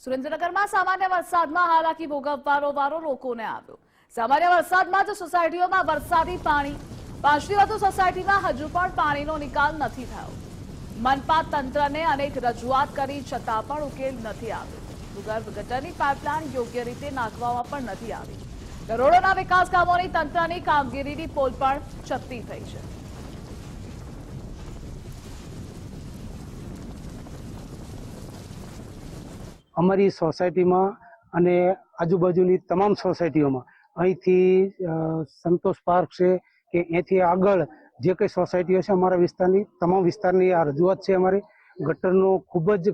સુરેન્દ્રનગરમાં સામાન્ય વરસાદમાં હાલાકી ભોગવવાનો વારો લોકોને આવ્યો। સામાન્ય વરસાદમાં જ સોસાયટીઓમાં વરસાદી પાણી, 5થી વધુ સોસાયટીમાં હજુ પણ પાણીનો નિકાલ નથી થયો। મનપા તંત્રને અનેક રજૂઆત કરી છતાં પણ ઉકેલ નથી આવ્યો। ભૂગર્ભ ગટરની પાઇપલાઇન યોગ્ય રીતે નાખવામાં પણ નથી આવી। કરોડોના વિકાસ કામોની તંત્રની કામગીરીની પોલ પણ છતી થઈ છે। અમારી સોસાયટીમાં અને આજુબાજુની તમામ સોસાયટીઓમાં અહીંથી સંતોષ પાર્ક છે કે અહીંથી આગળ જે કંઈ સોસાયટીઓ છે અમારા વિસ્તારની તમામ વિસ્તારની આ રજૂઆત છે। અમારી ગટરનો ખૂબ જ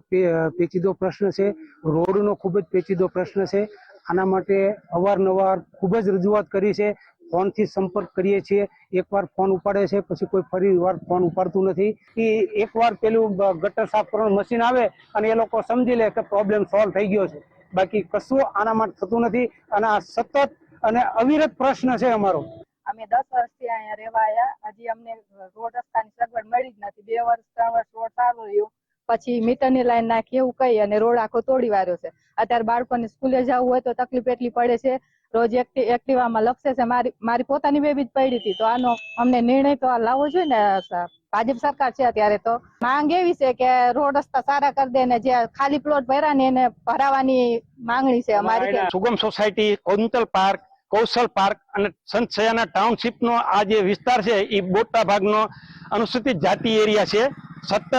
પેચીદો પ્રશ્ન છે, રોડનો ખૂબ જ પેચીદો પ્રશ્ન છે। આના માટે અવારનવાર ખૂબ જ રજૂઆત કરી છે। ફોનથી સંપર્ક કરીએ છીએ, એકવાર ફોન ઉપાડે છે પછી કોઈ ફરી વાર ફોન ઉપાડતું નથી। એ એકવાર પેલું ગટર સાફ કરવાનું મશીન આવે અને એ લોકો સમજી લે કે પ્રોબ્લેમ સોલ્વ થઈ ગયો છે, બાકી કશું આના માટે થતું નથી અને આ સતત અને અવિરત પ્રશ્ન છે અમારો। અમે 10 વર્ષથી અહીંયા રહેવા આવ્યા, હજી અમને રોડ રસ્તાની સગવડ મળી જ નથી। 2 વર્ષ 3 વર્ષ રોડ સારો રહ્યો, પછી મીટરની લાઈન નાખી એવું કહી અને રોડ આખો તોડી વાર્યો છે। અત્યારે બાળકોને સ્કૂલે જવું હોય તો તકલીફ એટલી પડે છે, રોજ એક્ટિવામાં લપસે છે। મારી પોતાની બેબી જ પડી હતી, તો આનો અમને નિર્ણય તો લાવવો જોઈએ ને। ભાજપ સરકાર છે અત્યારે, તો માંગ એવી છે કે રોડ રસ્તા સારા કરી દે ને જે ખાલી પ્લોટ ભર્યા ને એને ભરાવાની માંગણી છે અમારી। સુગમ સોસાયટી, કુંતલ પાર્ક, કૌશલ પાર્ક અને સંત સયાના ટાઉનશીપનો આ જે વિસ્તાર છે એ મોટા ભાગનો અનુસૂચિત જાતિ એરિયા છે। સતત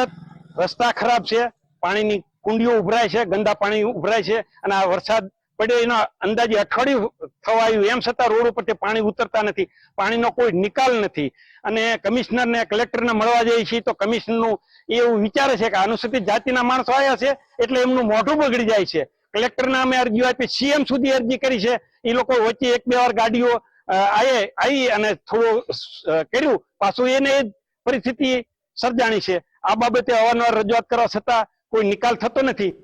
રસ્તા ખરાબ છે, પાણીની કુંડીઓ ઉભરાય છે, ગંદા પાણી ઉભરાય છે અને આ વરસાદ પડ્યો એનો અંદાજે અઠવાડિયું થવા આવ્યું, એમ છતાં રોડ ઉપર પાણી ઉતરતા નથી, પાણીનો કોઈ નિકાલ નથી। અને કમિશનરને કલેક્ટરને મળવા જઈએ છીએ તો કમિશનરનું એવું વિચારે છે કે અનુસૂચિત જાતિના માણસો આવ્યા છે એટલે એમનું મોઢું બગડી જાય છે। કલેક્ટરને અમે અરજીઓ આપી, સીએમ સુધી અરજી કરી છે, એ લોકો વચ્ચે 1-2 વાર ગાડીઓ આવી અને થોડું કર્યું, પાછું એને પરિસ્થિતિ સર્જાણી છે। આ બાબતે અવારનવાર રજૂઆત કરવા છતાં કોઈ નિકાલ થતો નથી।